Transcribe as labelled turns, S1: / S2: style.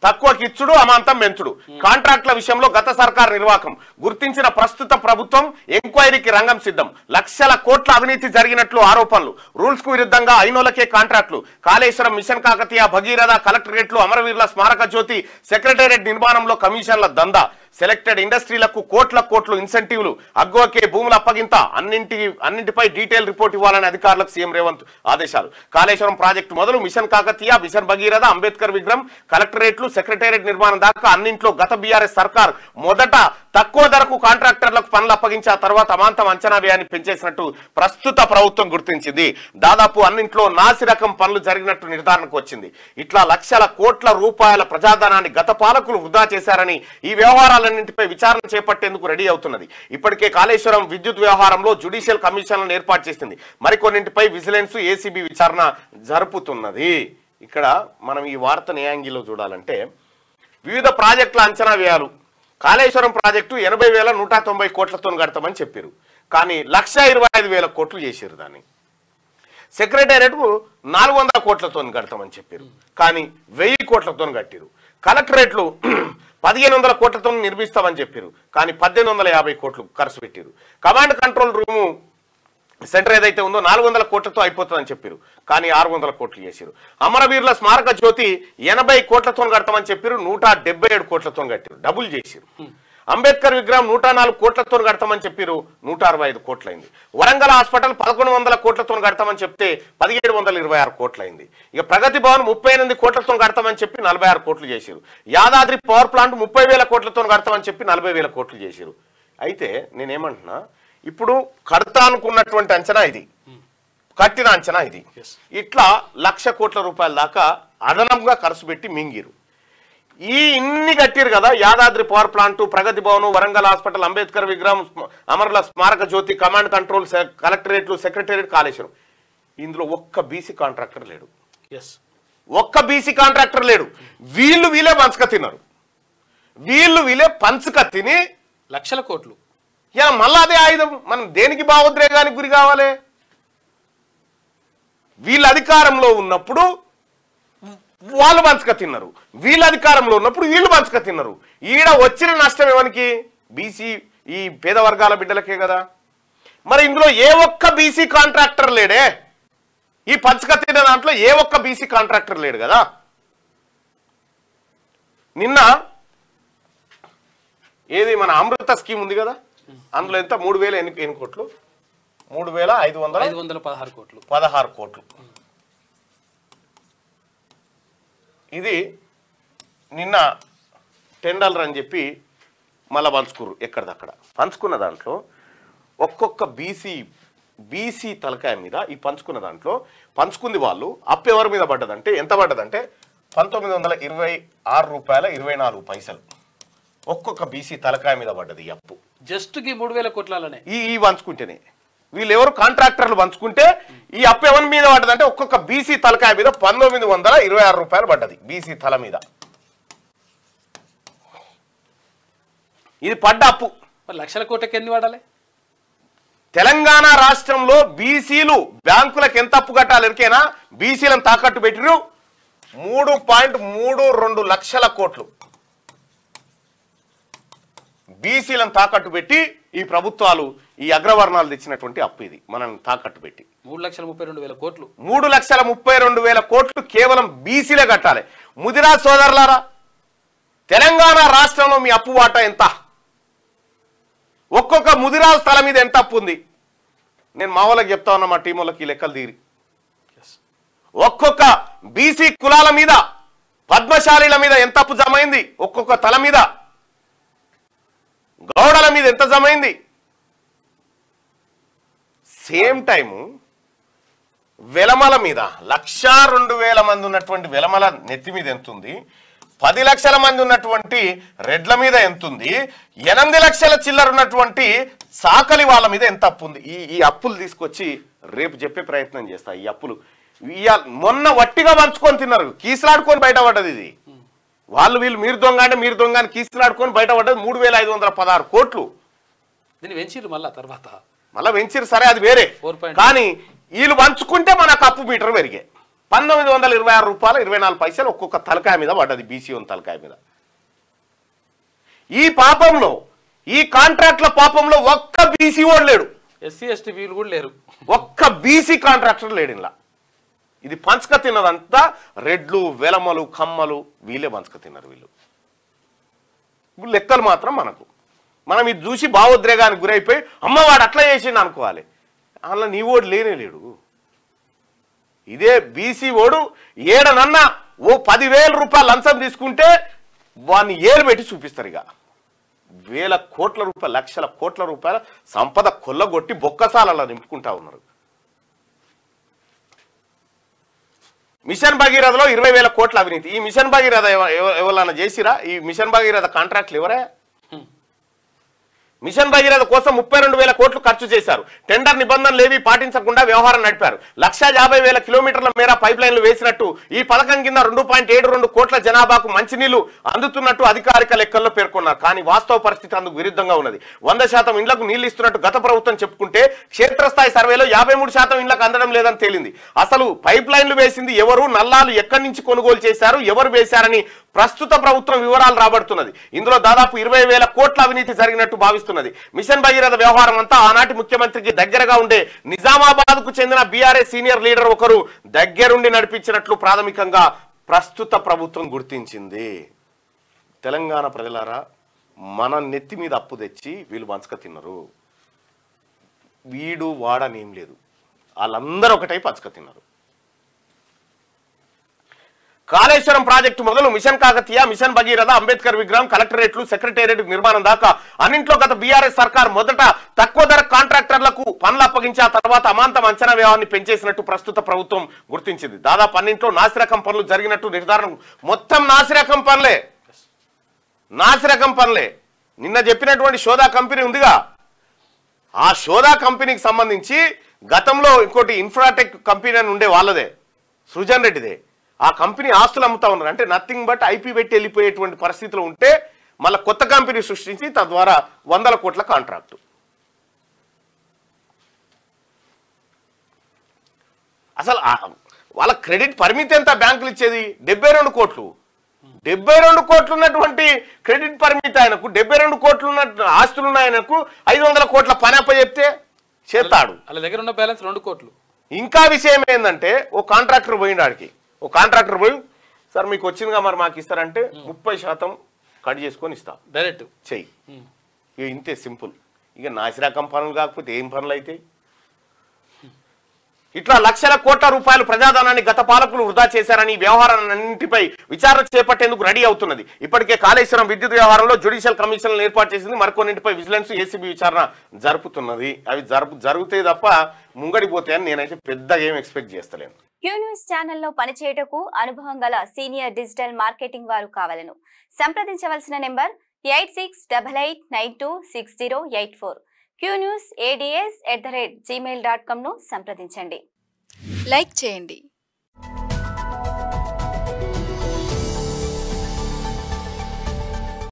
S1: తక్కువకి ఇచ్చుడు అమాంతం పెంచుడు కాంట్రాక్టుల విషయంలో గత సర్కార్ నిర్వాహకం గుర్తించిన ప్రస్తుత ప్రభుత్వం ఎంక్వైరీకి రంగం సిద్ధం లక్షల కోట్ల అవినీతి జరిగినట్లు ఆరోపణలు రూల్స్ కు విరుద్ధంగా ఐనోలకే కాంట్రాక్టులు కాళేశ్వరం మిషన్ కాకతీయ భగీరథ కలెక్టరేట్లు అమరవీరుల స్మారక జ్యోతి సెక్రటేరియట్ నిర్మాణంలో కమిషన్ల దందా సెలెక్టెడ్ ఇండస్ట్రీలకు కోట్లు ఇన్సెంటివ్లు అగ్గోకే భూముల అప్పగింత అన్నింటిపై డీటెయిల్ రిపోర్ట్ ఇవ్వాలని అధికారులకు సీఎం రేవంత్ ఆదేశాలు కాళేశ్వరం ప్రాజెక్టు మొదలు మిషన్ కాకతీయ మిషన్ భగీరథ అంబేద్కర్ విగ్రహం కలెక్టరేట్లు సెక్రటేరియట్ నిర్మాణం దాకా అన్నింట్లో గత బీఆర్ఎస్ సర్కార్ మొదట తక్కువ ధరకు కాంట్రాక్టర్లకు పనులు అప్పగించి ఆ తర్వాత అమాంతం అంచనా వ్యయాన్ని పెంచేసినట్టు ప్రస్తుత ప్రభుత్వం గుర్తించింది దాదాపు అన్నింట్లో నాసి రకం పనులు జరిగినట్టు నిర్ధారణకు వచ్చింది ఇట్లా లక్షల కోట్ల రూపాయల ప్రజాధనాన్ని గత పాలకులు వృధా చేశారని ఈ వ్యవహారాలన్నింటిపై విచారణ చేపట్టేందుకు రెడీ అవుతున్నది ఇప్పటికే కాళేశ్వరం విద్యుత్ వ్యవహారంలో జ్యుడిషియల్ కమిషన్లను ఏర్పాటు చేసింది మరికొన్నింటిపై విజిలెన్స్ ఏసీబీ విచారణ జరుపుతున్నది ఇక్కడ మనం ఈ వార్తను ఏ యాంగిల్లో చూడాలంటే వివిధ ప్రాజెక్టుల అంచనా వ్యయాలు కాళేశ్వరం ప్రాజెక్టు 80,190 కోట్లతో కడతామని చెప్పారు కానీ 1,25,000 కోట్లు చేశారు దాన్ని సెక్రటేరియట్ 400 కోట్లతో కడతామని చెప్పారు కానీ 1000 కోట్లతో కట్టారు కలెక్టరేట్లు 1,500 కోట్లతో నిర్మిస్తామని చెప్పారు కానీ 1,850 కోట్లు ఖర్చు పెట్టారు కమాండ్ కంట్రోల్ రూము సెంటర్ ఏదైతే ఉందో 400 కోట్లతో అయిపోతుందని చెప్పారు కానీ 600 కోట్లు చేశారు అమరవీరుల స్మారక జ్యోతి 80 కోట్లతో కడతామని చెప్పారు 177 కోట్లతో కట్టారు డబుల్ చేశారు అంబేద్కర్ విగ్రహం 104 కోట్లతో కడతామని చెప్పారు 165 కోట్లయింది వరంగల్ హాస్పిటల్ 1,100 కోట్లతో కడతామని చెప్తే 1,726 కోట్లయింది ఇక ప్రగతి భవన్ 38 కోట్లతో కడతామని చెప్పి 46 కోట్లు చేశారు యాదాద్రి పవర్ ప్లాంట్ 30,000 కోట్లతో కడతామని చెప్పి 40,000 కోట్లు చేశారు అయితే నేనేమంటున్నా ఇప్పుడు కడతా అనుకున్నటువంటి అంచనా ఇది కట్టిన అంచనా ఇది ఇట్లా 1,00,000 కోట్ల రూపాయల దాకా అదనంగా ఖర్చు పెట్టి మింగిరు ఈ ఇన్ని కట్టిరు కదా యాదాద్రి పవర్ ప్లాంట్ ప్రగతి భవన్ వరంగల్ హాస్పిటల్ అంబేద్కర్ విగ్రహం అమరుల స్మారక జ్యోతి కమాండ్ కంట్రోల్ కలెక్టరేట్లు సెక్రటేరియట్ కాళేశ్వరం ఇందులో ఒక్క బీసీ కాంట్రాక్టర్ లేడు ఒక్క బీసీ కాంట్రాక్టర్ లేడు వీళ్ళే పంచక తిన్నారు వీళ్ళే పంచక తిని
S2: లక్షల కోట్లు
S1: ఇలా మళ్ళా అదే ఆయుధం మనం దేనికి భావోద్రేగానికి గురి కావాలి వీళ్ళ అధికారంలో ఉన్నప్పుడు వాళ్ళు పంచక తిన్నారు వీళ్ళ అధికారంలో ఉన్నప్పుడు వీళ్ళు పంచక తిన్నారు ఈడ వచ్చిన నష్టం ఎవరికి బీసీ ఈ పేద వర్గాల బిడ్డలకే కదా మరి ఇందులో ఏ ఒక్క బీసీ కాంట్రాక్టర్ లేడే ఈ పంచక తిన్న దాంట్లో ఏ ఒక్క బీసీ కాంట్రాక్టర్ లేడు కదా నిన్న ఏది మన అమృత స్కీమ్ ఉంది కదా అందులో ఎంత 3,000 ఎన్ని కోట్లు
S2: 3,516 కోట్లు
S1: 16 కోట్లు ఇది నిన్న టెండర్లు అని చెప్పి మళ్ళా పంచుకురు ఎక్కడిదక్కడ పంచుకున్న దాంట్లో ఒక్కొక్క బీసీ తలకాయ మీద ఈ పంచుకున్న దాంట్లో పంచుకుంది వాళ్ళు అప్పు ఎవరి మీద పడ్డదంటే ఎంత పడ్డదంటే 1,926 రూపాయల 24 పైసలు ఒక్కొక్క బీసీ తలకాయ మీద పడ్డది ఈ అప్పు
S2: జస్ట్ కి 3,000 కోట్లనే
S1: ఈ పంచుకుంటేనే వీళ్ళు ఎవరు కాంట్రాక్టర్లు పంచుకుంటే ఈ అప్పు ఎవరి మీద పడ్డదంటే ఒక్కొక్క బీసీ తలకాయ మీద 1,926 రూపాయలు పడ్డది బీసీ తల మీద ఇది పడ్డ అప్పు
S2: లక్షల కోట్లకి ఎన్ని పడాలి
S1: తెలంగాణ రాష్ట్రంలో బీసీలు బ్యాంకులకు ఎంత అప్పు కట్టాలి ఎరికేనా బీసీలను తాకట్టు పెట్టిరు 3.32 లక్షల కోట్లు బీసీలను తాకట్టు పెట్టి ఈ ప్రభుత్వాలు ఈ అగ్రవర్ణాలు తెచ్చినటువంటి అప్పు ఇది మనం తాకట్టు పెట్టి
S2: 3,32,000 కోట్లు
S1: 3,32,000 కోట్లు కేవలం బీసీలే కట్టాలి ముదిరాజ్ సోదరులారా తెలంగాణ రాష్ట్రంలో మీ అప్పు వాటా ఎంత ఒక్కొక్క ముదిరాజ్ స్థల మీద ఎంత అప్పు ఉంది నేను మా వాళ్ళకి చెప్తా ఉన్నా మా టీం వాళ్ళకి ఈ లెక్కలు తీరి ఒక్కొక్క బీసీ కులాల మీద పద్మశాలీల మీద ఎంత అప్పు జమైంది ఒక్కొక్క తల మీద గౌడల మీద ఎంత జమైంది సేమ్ టైము వెలమల మీద 1,02,000 మంది ఉన్నటువంటి వెలమల నెత్తి మీద ఎంత ఉంది 10 లక్షల మంది ఉన్నటువంటి రెడ్ల మీద ఎంత ఉంది 8 లక్షల చిల్లర ఉన్నటువంటి సాకలి వాళ్ళ మీద ఎంత అప్పు ఉంది ఈ అప్పులు తీసుకొచ్చి రేపు చెప్పే ప్రయత్నం చేస్తా ఈ అప్పులు మొన్న వట్టిగా పంచుకొని తిన్నారు కీసులాడుకొని బయటపడ్డది ఇది వాళ్ళు వీళ్ళు మీరు దొంగ అంటే మీరు దొంగ అని కీసులాడుకొని బయటపడ్డది 3,516 కోట్లు
S2: దీన్ని వెంచిరు మళ్ళా
S1: వెంచిరు సరే అది వేరే కానీ వీళ్ళు పంచుకుంటే మనకు అప్పు మీటర్ పెరిగే 1926 రూపాయలు 24 పైసలు ఒక్కొక్క తలకాయ మీద పడ్డది, బీసీ తలకాయ మీద. ఈ పాపంలో, ఈ కాంట్రాక్ట్ల పాపంలో ఒక్క బీసీ ఓడు లేడు,
S2: ఎస్సీ ఎస్టీ వీళ్ళు కూడా లేరు,
S1: ఒక్క బీసీ కాంట్రాక్టర్ లేడు ఇలా. ఇది పంచక తిన్నదంతా రెడ్లు, వెలమలు, కమ్మలు వీళ్ళే పంచక తిన్నారు. వీళ్ళు లెక్కలు మాత్రం మనకు, మనం ఇది చూసి భావోద్రేగానికి గురైపోయి అమ్మవాడు అట్లా చేసిండు అనుకోవాలి. అలా నీ ఓడు లేనే లేడు. ఇదే బీసీ ఓడు ఏడనన్నా ఓ 10,000 రూపాయలు లంచం తీసుకుంటే వాడిని ఏలు పెట్టి చూపిస్తారు. ఇక వేల కోట్ల రూపాయలు, లక్షల కోట్ల రూపాయల సంపద కొల్లగొట్టి బొక్కసాలలో నింపుకుంటా ఉన్నారు. మిషన్ భగీరథలో 20,000 కోట్ల అవినీతి. ఈ మిషన్ భగీరథ ఎవరన్నా చేసిరా? ఈ మిషన్ భగీరథ కాంట్రాక్ట్లు ఎవరే? మిషన్ భగీరథ కోసం 32,000 కోట్లు ఖర్చు చేశారు. టెండర్ నిబంధనలు ఏవి పాటించకుండా వ్యవహారం నడిపారు. 150,000 కిలోమీటర్ల మేర పైప్ లైన్లు వేసినట్టు, ఈ పథకం కింద 2.72 కోట్ల జనాభాకు మంచినీళ్లు అందుతున్నట్టు అధికారిక లెక్కల్లో పేర్కొన్నారు. కానీ వాస్తవ పరిస్థితి అందుకు విరుద్ధంగా ఉన్నది. 100% ఇండ్లకు నీళ్లు ఇస్తున్నట్టు గత ప్రభుత్వం చెప్పుకుంటే, క్షేత్రస్థాయి సర్వేలో 53% ఇండ్లకు అందడం లేదని తేలింది. అసలు పైప్ లైన్లు వేసింది ఎవరు, నల్లాలు ఎక్కడి నుంచి కొనుగోలు చేశారు, ఎవరు వేశారని ప్రస్తుత ప్రభుత్వం వివరాలు రాబడుతున్నది. ఇందులో దాదాపు 20,000 కోట్ల అవినీతి జరిగినట్టు భావిస్తున్నది. మిషన్ భగీరథ వ్యవహారం అంతా ఆనాటి ముఖ్యమంత్రికి దగ్గరగా ఉండే నిజామాబాద్ కు చెందిన బీఆర్ఎస్ సీనియర్ లీడర్ ఒకరు దగ్గరుండి నడిపించినట్లు ప్రాథమికంగా ప్రస్తుత ప్రభుత్వం గుర్తించింది. తెలంగాణ ప్రజలారా, మన నెత్తి మీద అప్పు తెచ్చి వీళ్ళు పంచక తిన్నారు. వీడు వాడనేం లేదు, వాళ్ళందరూ ఒకటై పంచక తిన్నారు. కాళేశ్వరం ప్రాజెక్టు మొదలు మిషన్ కాకతీయ, మిషన్ భగీరథ, అంబేద్కర్ విగ్రహం, కలెక్టరేట్లు, సెక్రటేరియట్ నిర్మాణం దాకా అన్నింట్లో గత బీఆర్ఎస్ సర్కార్ మొదట తక్కువ ధర కాంట్రాక్టర్లకు పనులు అప్పగించి ఆ తర్వాత అమాంతం అంచనా వ్యయాన్ని పెంచేసినట్టు ప్రస్తుత ప్రభుత్వం గుర్తించింది. దాదాపు అన్నింట్లో నాసిరకం పనులు జరిగినట్టు నిర్ధారణ. మొత్తం నాసిరకం పనులే. నిన్న చెప్పినటువంటి శోధా కంపెనీ ఉందిగా, ఆ శోధా కంపెనీకి సంబంధించి గతంలో ఇంకోటి ఇన్ఫ్రాటెక్ కంపెనీ అని ఉండే వాళ్ళదే, సృజన్ రెడ్డిదే. ఆ కంపెనీ ఆస్తులు అమ్ముతా ఉన్నారు. అంటే నథింగ్ బట్ ఐపీ పెట్టి వెళ్ళిపోయేటువంటి పరిస్థితిలో ఉంటే మళ్ళీ కొత్త కంపెనీ సృష్టించి తద్వారా 100 కోట్ల కాంట్రాక్టు. అసలు వాళ్ళ క్రెడిట్ పరిమితి ఎంత బ్యాంకులు ఇచ్చేది? 72 కోట్లు. 72 కోట్లు ఉన్నటువంటి క్రెడిట్ పరిమితి ఆయనకు, 72 కోట్లు ఉన్న ఆస్తులున్న ఆయనకు 500 కోట్ల పని అప్ప చెప్తే చేస్తాడు.
S2: వాళ్ళ దగ్గర ఉన్న బ్యాలెన్స్ 2 కోట్లు.
S1: ఇంకా విషయం ఏంటంటే, ఓ కాంట్రాక్టర్ పోయినాడికి, ఓ కాంట్రాక్టర్ పోయి, సార్ మీకు వచ్చిందిగా మరి మాకు ఇస్తారంటే 30% కట్ చేసుకొని ఇస్తా,
S2: డైరెక్ట్
S1: చెయ్యి. ఇక ఇంతే సింపుల్. ఇక నాసిరకం పనులు కాకపోతే ఏం పనులు అయితే? ఇట్లా లక్షల కోట్ల రూపాయలు ప్రజాధనాన్ని గత పాలకులు వృధా చేశారని వ్యవహారాన్నింటిపై విచారణ చేపట్టేందుకు రెడీ అవుతున్నది. ఇప్పటికే కాళేశ్వరం విద్యుత్ వ్యవహారంలో జ్యుడిషియల్ కమిషన్లు ఏర్పాటు చేసింది. మరికొన్నింటిపై విజిలెన్స్, ఏసీబీ విచారణ జరుపుతున్నది. అవి జరుగుతాయి తప్ప ముంగడిపోతాయని నేనైతే పెద్దగా ఏం ఎక్స్పెక్ట్ చేస్తలేను.
S3: క్యూ న్యూస్ ఛానల్లో పనిచేయటకు అనుభవం గల సీనియర్ డిజిటల్ మార్కెటింగ్ వారు కావాలను. సంప్రదించవలసిన నెంబర్ 8688926084. qnewsads@gmail.com ను సంప్రదించండి.
S4: లైక్ చేయండి,